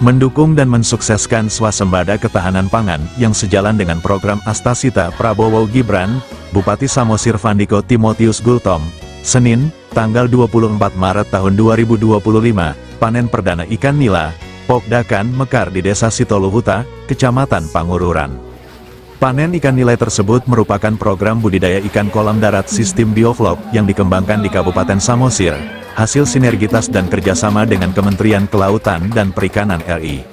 mendukung dan mensukseskan swasembada ketahanan pangan yang sejalan dengan program Astasita Prabowo Gibran, Bupati Samosir Vandiko Timotius Gultom, Senin, tanggal 24 Maret tahun 2025, panen perdana ikan nila, Pokdakan Mekar di Desa Sitoluhuta, Kecamatan Pangururan. Panen ikan nila tersebut merupakan program budidaya ikan kolam darat sistem bioflok yang dikembangkan di Kabupaten Samosir, hasil sinergitas dan kerjasama dengan Kementerian Kelautan dan Perikanan RI.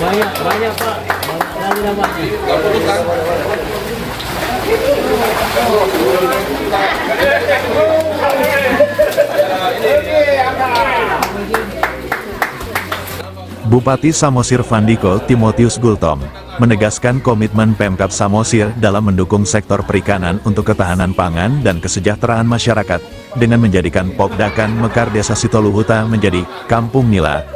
Banyak Pak. Bupati Samosir Vandiko Timotius Gultom menegaskan komitmen Pemkab Samosir dalam mendukung sektor perikanan untuk ketahanan pangan dan kesejahteraan masyarakat dengan menjadikan Pokdakan Mekar Desa Sitoluhuta menjadi kampung nila.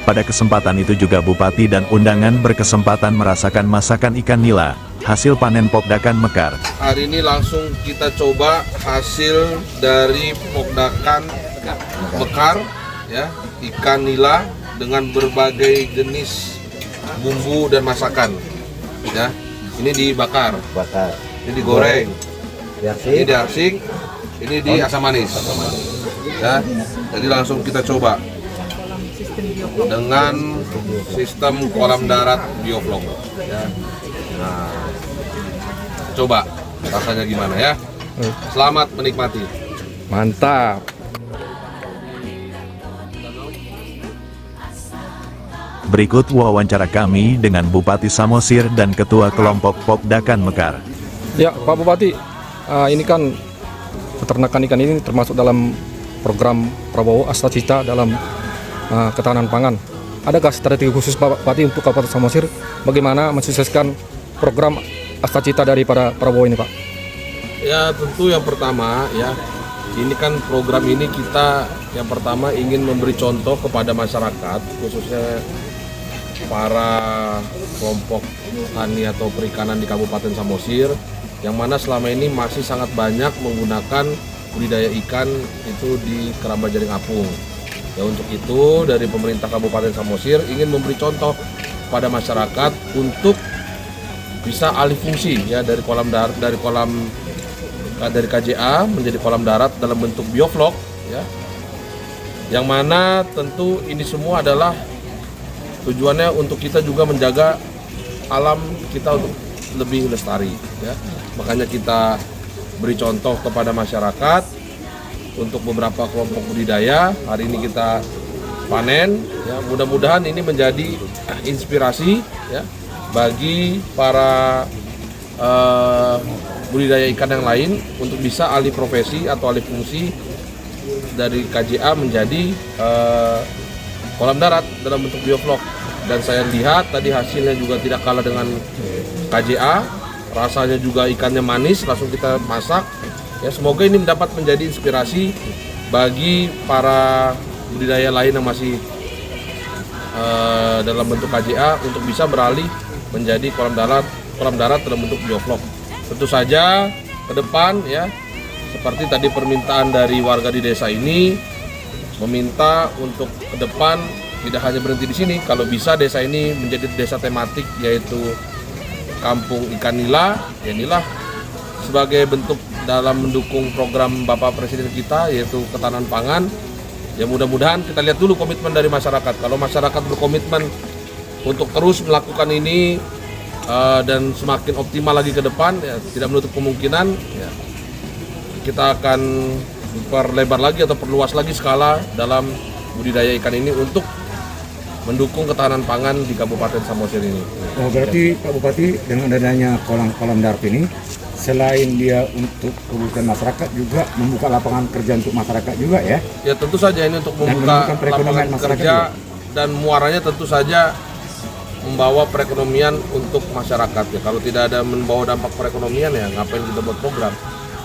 Pada kesempatan itu juga Bupati dan undangan berkesempatan merasakan masakan ikan nila, hasil panen Pokdakan Mekar. Hari ini langsung kita coba hasil dari Pokdakan Mekar, ya, ikan nila dengan berbagai jenis bumbu dan masakan, ya. Ini dibakar, ini digoreng, ini diarsik, ini di asam manis, ya. Jadi langsung kita coba dengan sistem kolam darat bioflok, ya. Nah, coba rasanya gimana ya? Selamat menikmati. Mantap. Berikut wawancara kami dengan Bupati Samosir dan Ketua Kelompok Pokdakan Mekar. Ya, Pak Bupati, ini kan peternakan ikan ini termasuk dalam program Prabowo Astasita dalam ketahanan pangan. Adakah strategi khusus Pak Bupati untuk Kabupaten Samosir bagaimana mensukseskan program Astasita dari para Prabowo ini, Pak? Ya, tentu yang pertama, ya, ini kan program ini kita yang pertama ingin memberi contoh kepada masyarakat, khususnya para kelompok tani atau perikanan di Kabupaten Samosir, yang mana selama ini masih sangat banyak menggunakan budidaya ikan itu di Keramba Jaring Apung. Ya, untuk itu dari pemerintah Kabupaten Samosir ingin memberi contoh pada masyarakat untuk bisa alih fungsi, ya, dari kolam darat, dari KJA menjadi kolam darat dalam bentuk bioflok, ya. Yang mana tentu ini semua adalah tujuannya untuk kita juga menjaga alam kita untuk lebih lestari, ya. Makanya kita beri contoh kepada masyarakat. Untuk beberapa kelompok budidaya, hari ini kita panen, ya, mudah-mudahan ini menjadi inspirasi, ya, bagi para budidaya ikan yang lain untuk bisa alih profesi atau alih fungsi dari KJA menjadi kolam darat dalam bentuk bioflok. Dan saya lihat tadi hasilnya juga tidak kalah dengan KJA, rasanya juga ikannya manis, langsung kita masak. Ya, semoga ini dapat menjadi inspirasi bagi para budidaya lain yang masih dalam bentuk KJA untuk bisa beralih menjadi kolam darat dalam bentuk bioflok. Tentu saja ke depan, ya, seperti tadi permintaan dari warga di desa ini meminta untuk ke depan tidak hanya berhenti di sini, kalau bisa desa ini menjadi desa tematik yaitu kampung ikan nila, ya, inilah sebagai bentuk dalam mendukung program Bapak Presiden kita yaitu ketahanan pangan. Ya, mudah-mudahan kita lihat dulu komitmen dari masyarakat. Kalau masyarakat berkomitmen untuk terus melakukan ini dan semakin optimal lagi ke depan, ya, tidak menutup kemungkinan, ya, kita akan perlebar lagi atau perluas lagi skala dalam budidaya ikan ini untuk mendukung ketahanan pangan di Kabupaten Samosir ini. Oh, berarti Pak Bupati dengan adanya kolam DARP ini, selain dia untuk kebutuhan masyarakat juga membuka lapangan kerja untuk masyarakat juga ya? Ya tentu saja ini untuk Dan membuka menumbuhkan perekonomian lapangan masyarakat kerja juga. dan muaranya tentu saja membawa perekonomian untuk masyarakat ya. Kalau tidak ada membawa dampak perekonomian ya ngapain kita buat program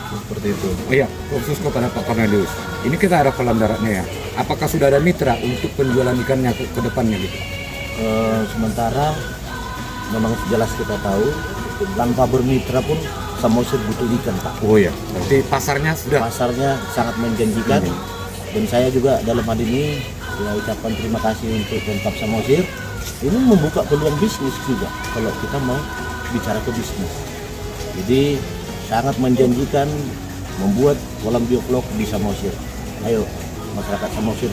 seperti itu. Oh iya, khusus kepada Pak Cornelius. Ini kita ada kolam daratnya ya. Apakah sudah ada mitra untuk penjualan ikannya ke depannya gitu? Sementara memang jelas kita tahu tanpa bermitra pun Samosir butuh ikan, Pak. Oh iya, berarti pasarnya sudah. Pasarnya sangat menjanjikan dan saya juga dalam hal ini ya ucapkan terima kasih untuk Pemkab Samosir. Ini membuka peluang bisnis juga kalau kita mau bicara ke bisnis. Jadi sangat menjanjikan membuat kolam bioflok di Samosir. Ayo masyarakat Samosir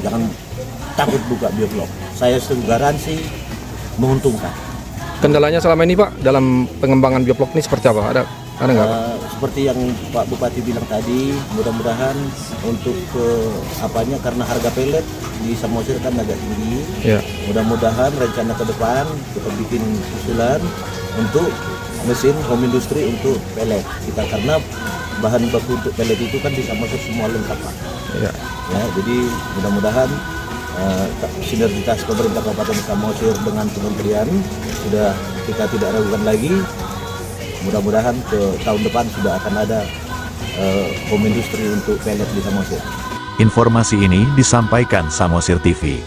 jangan takut buka bioflok. Saya garansi menguntungkan. Kendalanya selama ini Pak dalam pengembangan bioflok ini seperti apa? Ada nggak Pak? Seperti yang Pak Bupati bilang tadi, mudah-mudahan untuk apanya karena harga pelet di Samosir kan agak tinggi. Ya. Mudah-mudahan rencana ke depan kita bikin usulan untuk mesin home industry untuk pelet kita, karena bahan baku untuk pelet itu kan di Samosir semua lengkap, Pak. Ya. Ya, jadi mudah-mudahan sinergitas pemerintah Kabupaten Samosir dengan kementerian sudah kita tidak ragukan lagi. Mudah-mudahan ke tahun depan sudah akan ada home industry untuk pelet di Samosir. Informasi ini disampaikan Samosir TV.